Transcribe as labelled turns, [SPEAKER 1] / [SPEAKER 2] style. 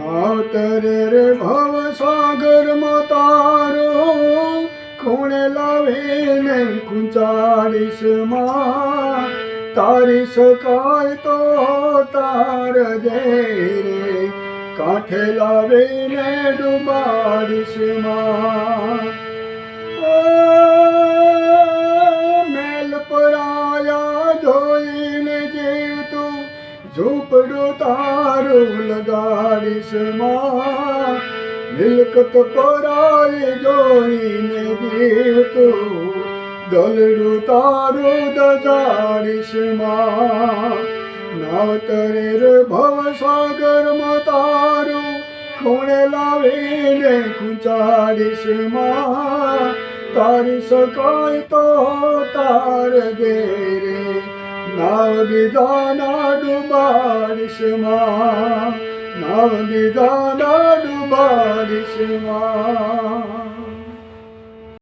[SPEAKER 1] નાવતરે રે ભવ સાગરમાં તારો ખૂણે લાવીને કુંચાડીશ માં તારી શકાય તો તાર જય રે કાંઠે લાવીને ડુબાડીશ માં મેલ પરાયા જોઈને જીવતું ઝૂંપડું તારું લગાડીશ માં મિલકત પરાઈ જોઈને જીવતું દલડું તારું દજાડીશ માં નાવતરે રે ભવ સાગરમાં તારું ખૂણે લાવીને કુંચાડીશ માં તારી શકાય તો તાર ઘેરે નાવ બીજાના ડુબાડીશ માં નાવ બીજાના ડુબાડીશ માં